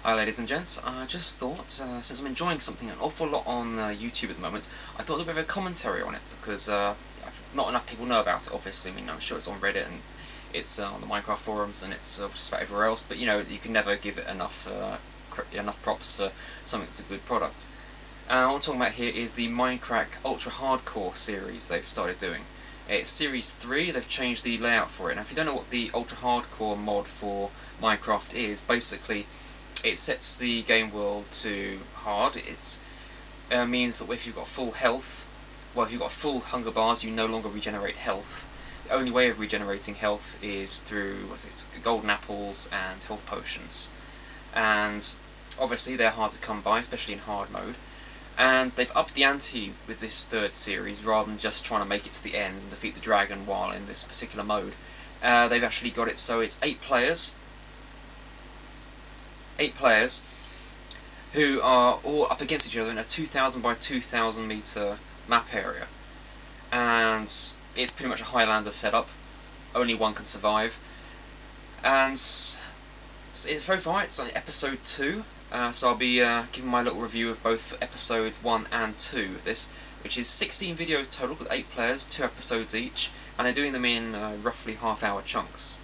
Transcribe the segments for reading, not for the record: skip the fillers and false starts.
Hi ladies and gents, I just thought, since I'm enjoying something an awful lot on YouTube at the moment, I thought a bit of a commentary on it, because not enough people know about it, obviously. I mean, I'm sure it's on Reddit, and it's on the Minecraft forums, and it's just about everywhere else, but you know, you can never give it enough props for something that's a good product. What I'm talking about here is the Mindcrack Ultra Hardcore series they've started doing. It's Series 3, they've changed the layout for it. Now if you don't know what the Ultra Hardcore mod for Minecraft is, basically it sets the game world to hard. It means that if you've got full health, well, if you've got full hunger bars, you no longer regenerate health. The only way of regenerating health is through golden apples and health potions. And obviously they're hard to come by, especially in hard mode. And they've upped the ante with this third series, rather than just trying to make it to the end and defeat the dragon while in this particular mode. They've actually got it so it's 8 players who are all up against each other in a 2,000 by 2,000 meter map area, and it's pretty much a Highlander setup. Only one can survive, and it's very far. It's on episode 2, so I'll be giving my little review of both episodes 1 and 2 of this, which is 16 videos total with 8 players, 2 episodes each, and they're doing them in roughly half-hour chunks.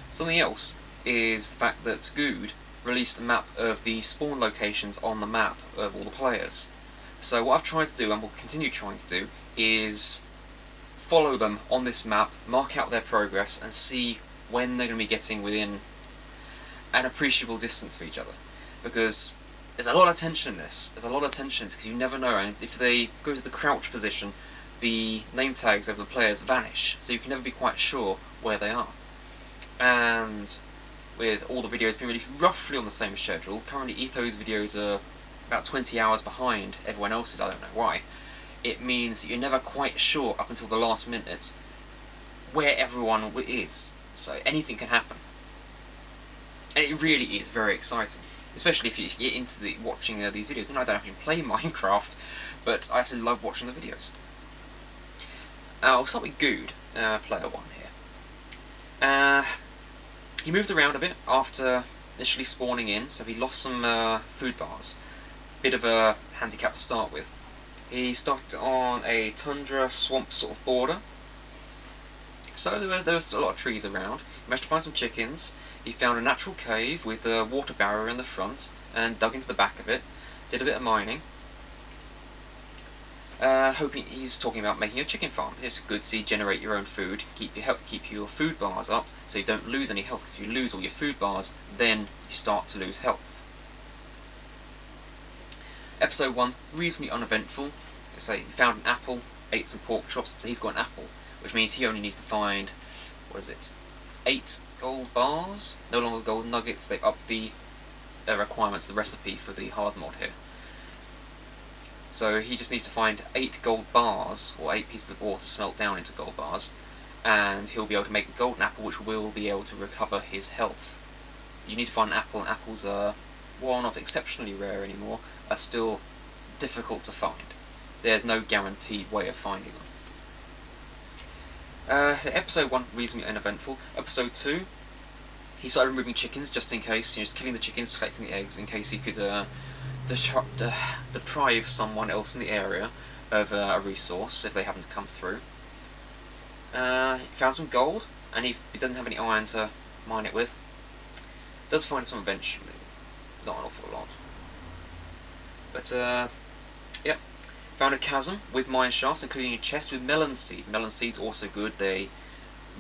Something else is the fact that Good released a map of the spawn locations on the map of all the players. So what I've tried to do, and will continue trying to do, is follow them on this map, mark out their progress, and see when they're going to be getting within an appreciable distance of each other. Because there's a lot of tension in this. There's a lot of tension because you never know, and if they go to the crouch position, the name tags over the players vanish, so you can never be quite sure where they are. And with all the videos being released roughly on the same schedule, currently Etho's videos are about 20 hours behind everyone else's, I don't know why. It means that you're never quite sure up until the last minute where everyone is, so anything can happen. And it really is very exciting, especially if you get into watching these videos. I mean, I don't actually play Minecraft, but I actually love watching the videos. I'll start with Good, player 1 here. He moved around a bit after initially spawning in, so he lost some food bars. Bit of a handicap to start with. He started on a tundra swamp sort of border, so there was a lot of trees around. He managed to find some chickens. He found a natural cave with a water barrier in the front and dug into the back of it. Did a bit of mining. Hoping he's talking about making a chicken farm. It's good to see generate your own food, keep your food bars up, so you don't lose any health. If you lose all your food bars, then you start to lose health. Episode 1, reasonably uneventful. Say he found an apple, ate some pork chops, so he's got an apple, which means he only needs to find 8 gold bars. No longer gold nuggets. They've upped the requirements, the recipe for the hard mod here. So he just needs to find 8 gold bars, or 8 pieces of ore to smelt down into gold bars, and he'll be able to make a golden apple, which will be able to recover his health. You need to find an apple, and apples are, while not exceptionally rare anymore, are still difficult to find. There's no guaranteed way of finding them. Episode 1, reasonably uneventful. Episode 2, he started removing chickens just in case, just killing the chickens, collecting the eggs, in case he could deprive someone else in the area of a resource if they happen to come through. He found some gold, and he doesn't have any iron to mine it with. Does find some eventually, not an awful lot. But yep, found a chasm with mine shafts, including a chest with melon seeds. Melon seeds also good. They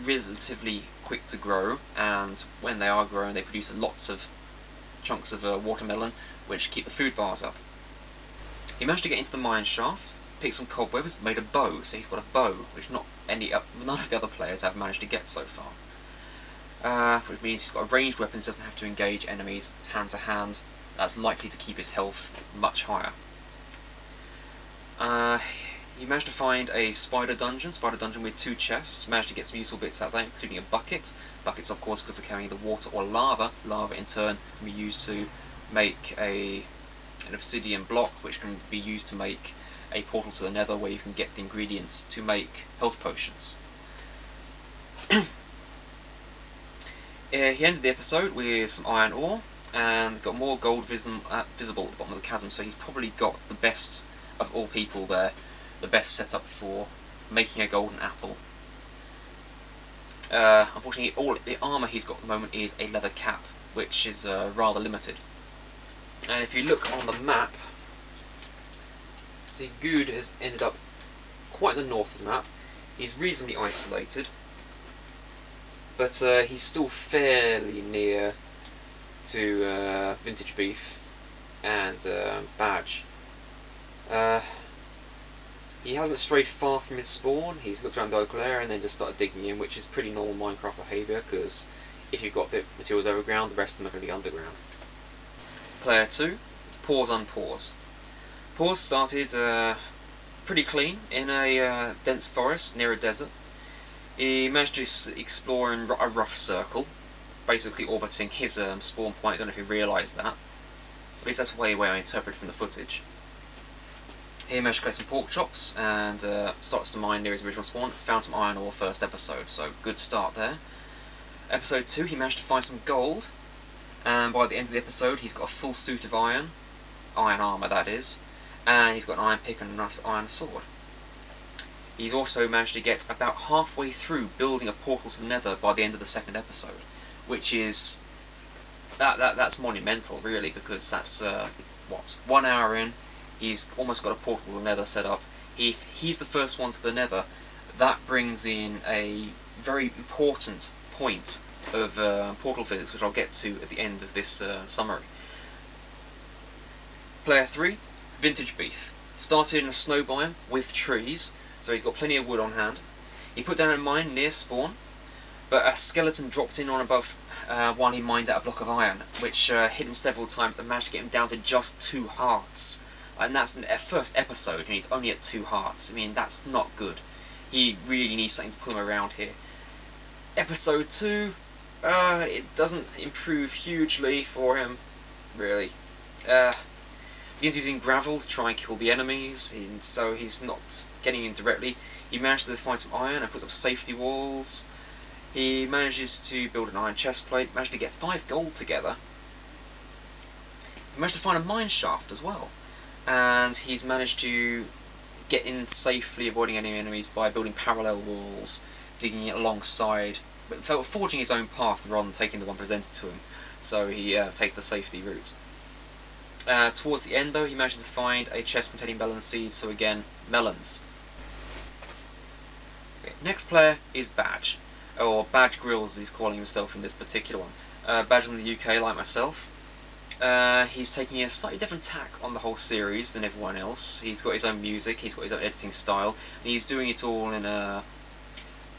relatively quick to grow, and when they are grown, they produce lots of chunks of watermelon, which keep the food bars up. He managed to get into the mine shaft, picked some cobwebs, made a bow, so he's got a bow, which none of the other players have managed to get so far. Which means he's got a ranged weapon, so he doesn't have to engage enemies hand to hand. That's likely to keep his health much higher. He managed to find a spider dungeon with 2 chests, managed to get some useful bits out of that, including a bucket. Bucket's of course good for carrying the water or lava. Lava in turn can be used to make an obsidian block, which can be used to make a portal to the Nether, where you can get the ingredients to make health potions. He ended the episode with some iron ore, and got more gold visible at the bottom of the chasm, so he's probably got the best of all people there, the best setup for making a golden apple. Unfortunately, all the armour he's got at the moment is a leather cap, which is rather limited. And if you look on the map, see, Good has ended up quite in the north of the map. He's reasonably isolated, but he's still fairly near to Vintage Beef and Badge. He hasn't strayed far from his spawn. He's looked around the local area and then just started digging in, which is pretty normal Minecraft behaviour, because if you've got the materials overground, the rest of them are going to be underground. Player 2, it's Paws on Paws. Paws started pretty clean in a dense forest near a desert. He managed to explore in a rough circle, basically orbiting his spawn point. I don't know if you realised that. At least that's the way I interpret from the footage. He managed to collect some pork chops and starts to mine near his original spawn. Found some iron ore first episode, so good start there. Episode 2, he managed to find some gold, and by the end of the episode he's got a full suit of iron armour that is, and he's got an iron pick and an iron sword. He's also managed to get about halfway through building a portal to the Nether by the end of the second episode, which is that's monumental really, because that's 1 hour in. He's almost got a portal to the Nether set up. If he's the first one to the Nether, that brings in a very important point of portal physics, which I'll get to at the end of this summary. Player 3, Vintage Beef. Started in a snow biome with trees, so he's got plenty of wood on hand. He put down a mine near spawn, but a skeleton dropped in on above while he mined out a block of iron, which hit him several times and managed to get him down to just 2 hearts. And that's in the first episode, and he's only at 2 hearts. I mean, that's not good. He really needs something to pull him around here. Episode 2, it doesn't improve hugely for him, really. He's using gravel to try and kill the enemies, and so he's not getting in directly. He manages to find some iron and puts up safety walls. He manages to build an iron chest plate, managed to get 5 gold together. He managed to find a mine shaft as well. And he's managed to get in safely, avoiding any enemies by building parallel walls, digging it alongside, but forging his own path rather than taking the one presented to him, so he takes the safety route. Towards the end though, he manages to find a chest containing melon seeds, so again, melons. Okay, next player is Badge, or Badge Grills as he's calling himself in this particular one. Badge from the UK, like myself. He's taking a slightly different tack on the whole series than everyone else. He's got his own music, he's got his own editing style, and he's doing it all in a...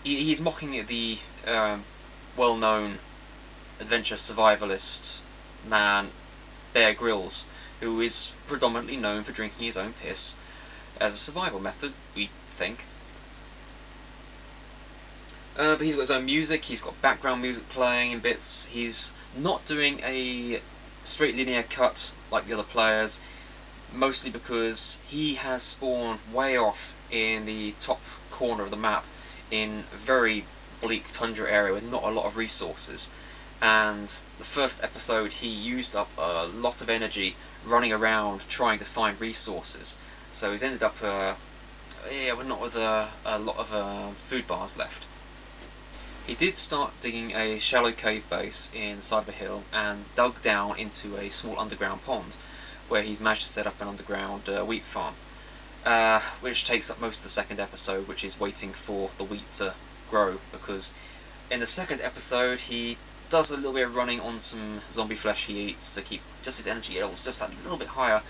He's mocking the well-known adventure survivalist man, Bear Grylls, who is predominantly known for drinking his own piss as a survival method, we think. But he's got his own music, he's got background music playing in bits, he's not doing a straight linear cut like the other players, mostly because he has spawned way off in the top corner of the map in a very bleak tundra area with not a lot of resources, and the first episode he used up a lot of energy running around trying to find resources, so he's ended up not with a lot of food bars left. He did start digging a shallow cave base in the side of a hill and dug down into a small underground pond, where he's managed to set up an underground wheat farm, which takes up most of the second episode, which is waiting for the wheat to grow, because in the second episode he does a little bit of running on some zombie flesh he eats to keep just his energy levels just a little bit higher,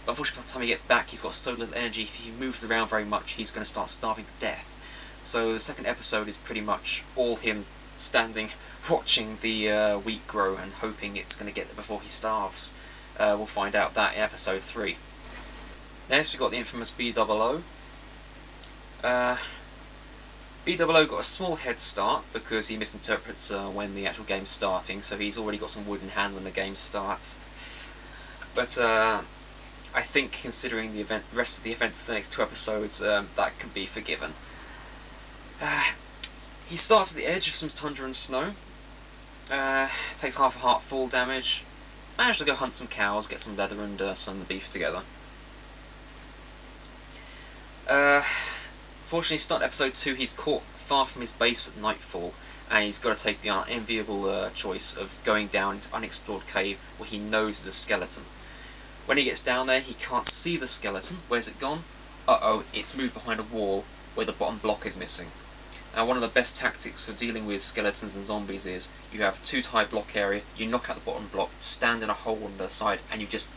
but unfortunately by the time he gets back he's got so little energy, if he moves around very much he's going to start starving to death. So the second episode is pretty much all him standing, watching the wheat grow and hoping it's going to get there before he starves. We'll find out that in episode 3. Next we've got the infamous B.O.O. B.O.O got a small head start because he misinterprets when the actual game's starting, so he's already got some wood in hand when the game starts. But I think considering the rest of the events of the next 2 episodes, that can be forgiven. He starts at the edge of some tundra and snow, Takes half a heart full damage. Managed to go hunt some cows, get some leather and some beef together. Fortunately, start episode 2, he's caught far from his base at nightfall, and he's got to take the unenviable choice of going down into unexplored cave where he knows there's a skeleton. When he gets down there, he can't see the skeleton. Where's it gone? Uh-oh, it's moved behind a wall where the bottom block is missing. Now, one of the best tactics for dealing with skeletons and zombies is you have a 2-tie block area, you knock out the bottom block, stand in a hole on the side, and you just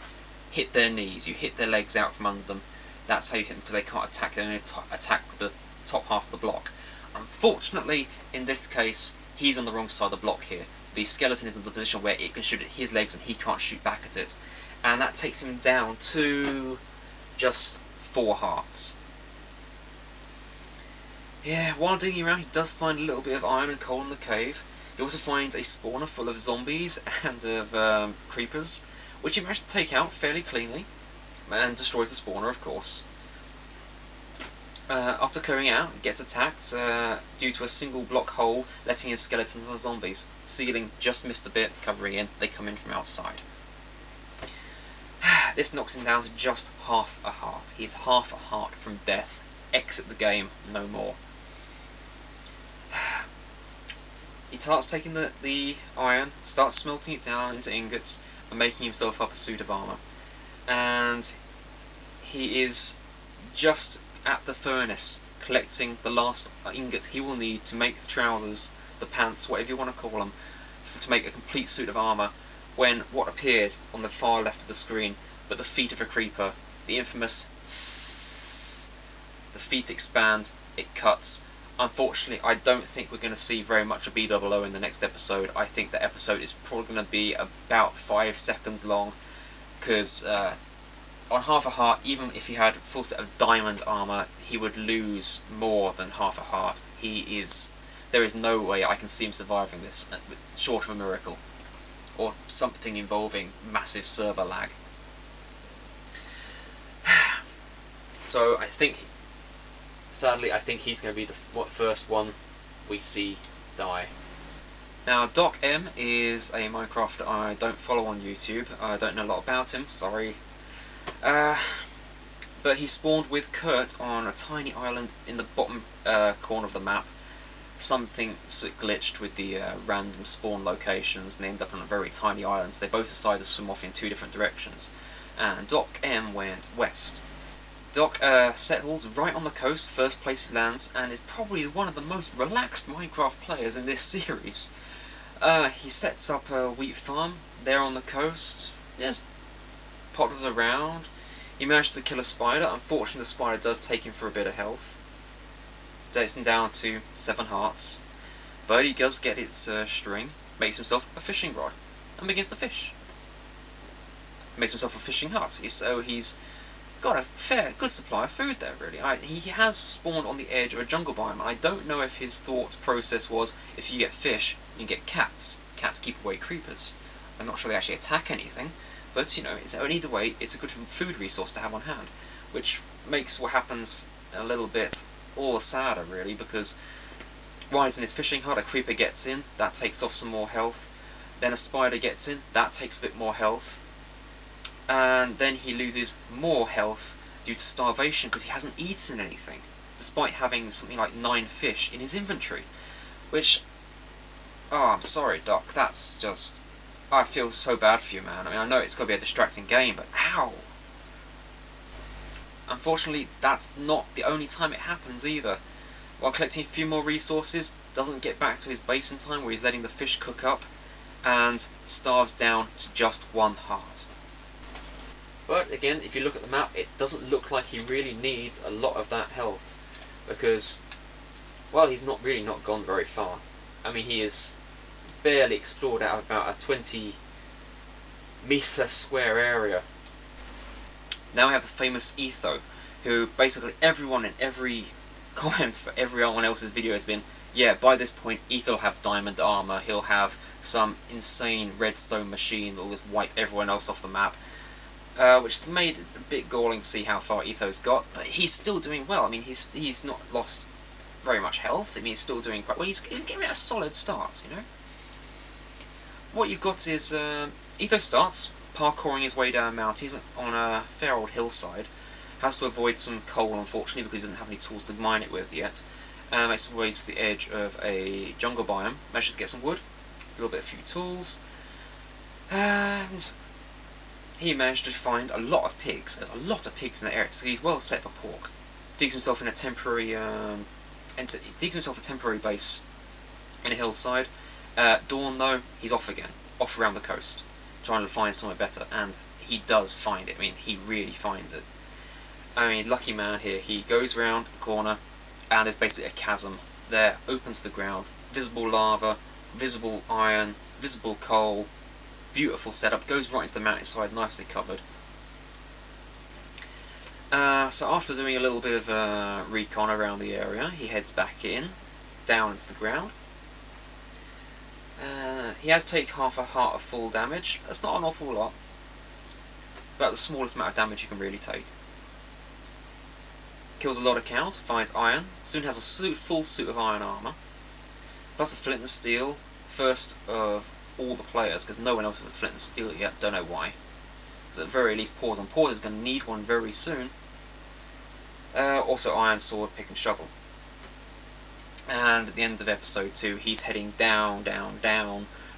hit their knees, you hit their legs out from under them. That's how you hit them, because they can't attack, they only attack the top half of the block. Unfortunately, in this case, he's on the wrong side of the block here. The skeleton is in the position where it can shoot at his legs and he can't shoot back at it. And that takes him down to just 4 hearts. Yeah, while digging around, he does find a little bit of iron and coal in the cave. He also finds a spawner full of zombies and of creepers, which he manages to take out fairly cleanly, and destroys the spawner, of course. After clearing out, he gets attacked due to a single block hole letting in skeletons and zombies. Ceiling just missed a bit, covering in, they come in from outside. This knocks him down to just half a heart. He's half a heart from death. Exit the game, no more. He starts taking the iron, starts smelting it down into ingots, and making himself up a suit of armour. And he is just at the furnace, collecting the last ingot he will need to make the trousers, the pants, whatever you want to call them, to make a complete suit of armour, when what appeared on the far left of the screen but the feet of a creeper, the infamous the feet expand, it cuts. Unfortunately, I don't think we're going to see very much of B.O.O in the next episode. I think the episode is probably going to be about 5 seconds long, because on half a heart, even if he had a full set of diamond armour, he would lose more than half a heart. There is no way I can see him surviving this, short of a miracle, or something involving massive server lag. So sadly, I think he's going to be the first one we see die. Now, Docm is a Minecrafter I don't follow on YouTube. I don't know a lot about him, sorry. But he spawned with Kurt on a tiny island in the bottom corner of the map. Something glitched with the random spawn locations, and they ended up on a very tiny island. So they both decided to swim off in 2 different directions. And Docm went west. Doc settles right on the coast, first place he lands, and is probably one of the most relaxed Minecraft players in this series. He sets up a wheat farm there on the coast, just potters around. He manages to kill a spider. Unfortunately, the spider does take him for a bit of health. Takes him down to 7 hearts. But he does get its string, makes himself a fishing rod, and begins to fish. Makes himself a fishing hut, so he's got a good supply of food there, really. He has spawned on the edge of a jungle biome, and I don't know if his thought process was, if you get fish, you get cats. Cats keep away creepers. I'm not sure they actually attack anything, but, you know, either way, it's a good food resource to have on hand, which makes what happens a little bit all the sadder, really, because while he's in his fishing hut, a creeper gets in, that takes off some more health, then a spider gets in, that takes a bit more health, and then he loses more health due to starvation because he hasn't eaten anything, despite having something like 9 fish in his inventory. Which, oh, I'm sorry, Doc, that's just, I feel so bad for you, man. I mean, I know it's got to be a distracting game, but ow! Unfortunately, that's not the only time it happens either. While collecting a few more resources, doesn't get back to his base in time where he's letting the fish cook up, and starves down to just 1 heart. But again, if you look at the map, it doesn't look like he really needs a lot of that health, because, well, he's not gone very far. I mean, he is barely explored out of about a 20 meter square area. Now we have the famous Etho, who basically everyone in every comment for everyone else's video has been, yeah, by this point Etho will have diamond armor, he'll have some insane redstone machine that will just wipe everyone else off the map. Which made it a bit galling to see how far Etho's got, but he's still doing well. I mean, he's not lost very much health. I mean, he's still doing quite well. He's giving it a solid start, you know. what you've got is Etho starts parkouring his way down a mountain. He's on a fair old hillside. Has to avoid some coal, unfortunately, because he doesn't have any tools to mine it with yet. Makes his way to the edge of a jungle biome. Manages to get some wood, build a few tools, and he managed to find a lot of pigs. There's a lot of pigs in the area, so he's well set for pork. Digs himself in a temporary, digs himself a temporary base in a hillside. Dawn, though, he's off again, off around the coast, trying to find somewhere better, and he does find it. I mean, he really finds it. I mean, lucky man here. He goes round the corner, and there's basically a chasm there, open to the ground, visible lava, visible iron, visible coal, beautiful setup, goes right into the mountainside, nicely covered. So after doing a little bit of recon around the area, he heads back in, down into the ground. He has taken half a heart of full damage. That's not an awful lot. About the smallest amount of damage you can really take. Kills a lot of cows, finds iron, soon has a full suit of iron armour, plus a flint and steel, first of all the players, because no one else has a flint and steel yet, don't know why. Because at the very least, Paws is going to need one very soon. Also iron sword, pick and shovel. And at the end of episode 2, he's heading down,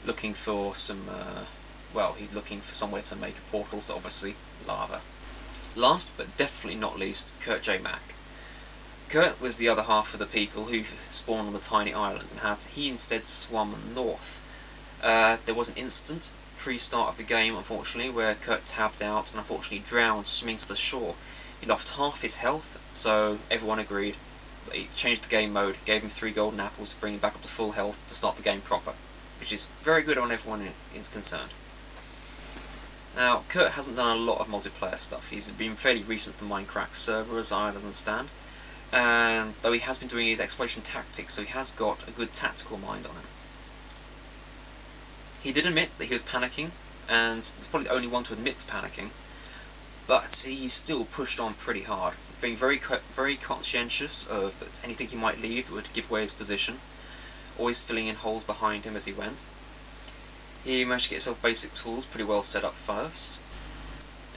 looking for some, he's looking for somewhere to make a portal, so obviously, lava. Last, but definitely not least, Kurt J. Mack. Kurt was the other half of the people who spawned on the tiny island, and he instead swum north. There was an incident, pre-start of the game, unfortunately, where Kurt tabbed out and unfortunately drowned swimming to the shore. He lost half his health, so everyone agreed. They changed the game mode, gave him 3 golden apples to bring him back up to full health to start the game proper, which is very good on everyone is concerned. Now, Kurt hasn't done a lot of multiplayer stuff. He's been fairly recent to the Mindcrack server, as I understand, and though he has been doing his exploration tactics, so he has got a good tactical mind on him. He did admit that he was panicking, and he's probably the only one to admit to panicking, but he's still pushed on pretty hard, being very conscientious of that anything he might leave would give away his position, always filling in holes behind him as he went. He managed to get himself basic tools pretty well set up first.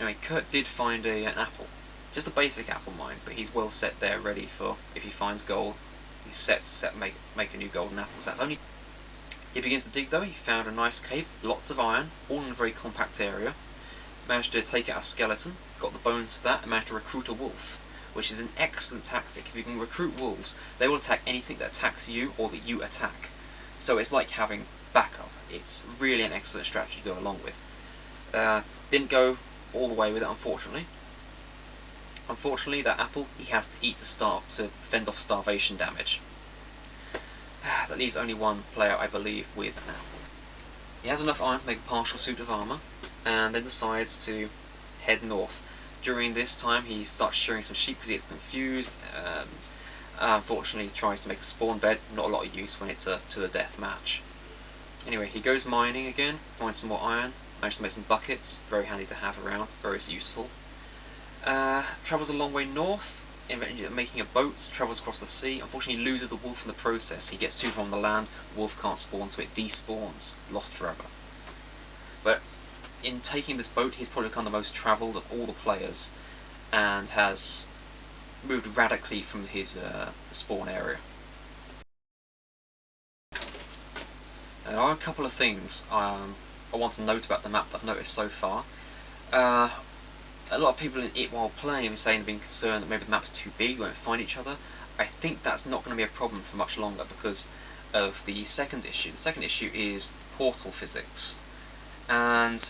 Anyway, Kurt did find an apple. Just a basic apple mine, but he's well set there, ready for, if he finds gold, he's set to make a new golden apple. So that's only... He begins to dig though. He found a nice cave, lots of iron, all in a very compact area. Managed to take out a skeleton, got the bones to that, and managed to recruit a wolf, which is an excellent tactic. If you can recruit wolves, they will attack anything that attacks you or that you attack. So it's like having backup. It's really an excellent strategy to go along with. Didn't go all the way with it, unfortunately. Unfortunately, that apple he has to eat to fend off starvation damage. That leaves only one player, I believe, with an apple. He has enough iron to make a partial suit of armour, and then decides to head north. During this time, he starts shearing some sheep because he gets confused, and unfortunately, he tries to make a spawn bed. Not a lot of use when it's to the death match. Anyway, he goes mining again, finds some more iron, manages to make some buckets, very handy to have around, very useful. Travels a long way north, making a boat, travels across the sea. Unfortunately, he loses the wolf in the process. He gets too far on the land, the wolf can't spawn, so it despawns, lost forever. But in taking this boat, he's probably become the most travelled of all the players, and has moved radically from his spawn area. There are a couple of things I want to note about the map that I've noticed so far. A lot of people while playing are saying they've been concerned that maybe the map's too big, we won't find each other. I think that's not going to be a problem for much longer because of the second issue. The second issue is portal physics. And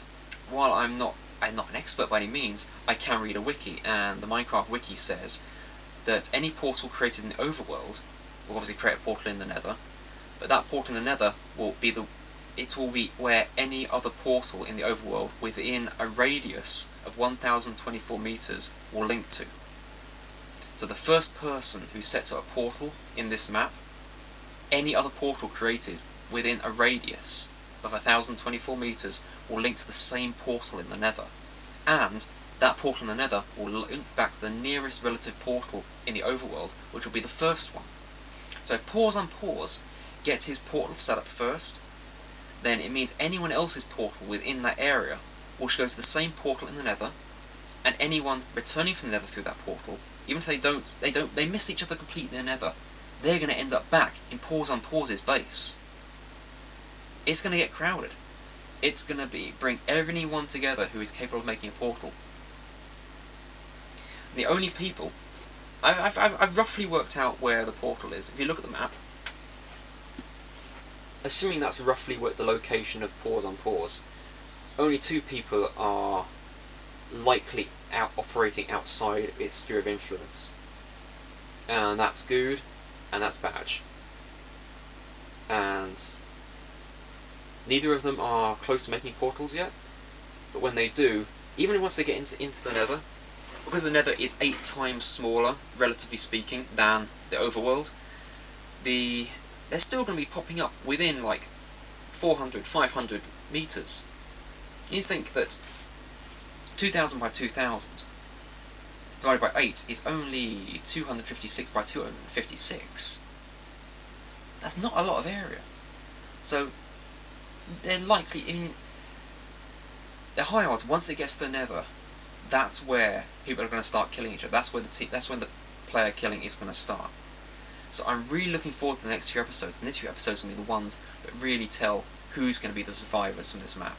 while I'm not an expert by any means, I can read a wiki, and the Minecraft wiki says that any portal created in the overworld will obviously create a portal in the Nether, but that portal in the Nether will be where any other portal in the overworld within a radius of 1024 meters will link to. So the first person who sets up a portal in this map, any other portal created within a radius of 1024 meters will link to the same portal in the Nether. And that portal in the Nether will link back to the nearest relative portal in the overworld, which will be the first one. So if Paws gets his portal set up first, then it means anyone else's portal within that area will go to the same portal in the Nether, and anyone returning from the Nether through that portal, even if they miss each other completely in the Nether, they're going to end up back in Paws on Paws' base. It's going to get crowded. It's going to bring everyone together who is capable of making a portal. And the only people... I've roughly worked out where the portal is. If you look at the map, assuming that's roughly the location of Paws on Paws, only 2 people are likely operating outside of its sphere of influence. And that's Good, and that's Badge. And neither of them are close to making portals yet, but when they do, even once they get into the Nether, because the Nether is 8 times smaller, relatively speaking, than the overworld, they're still going to be popping up within like 400, 500 meters. You think that 2000 by 2000 divided by 8 is only 256 by 256. That's not a lot of area. So they're likely, they're high odds. Once it gets to the Nether, that's where people are going to start killing each other. That's when the player killing is going to start. So I'm really looking forward to the next few episodes. The next few episodes are going to be the ones that really tell who's going to be the survivors from this map.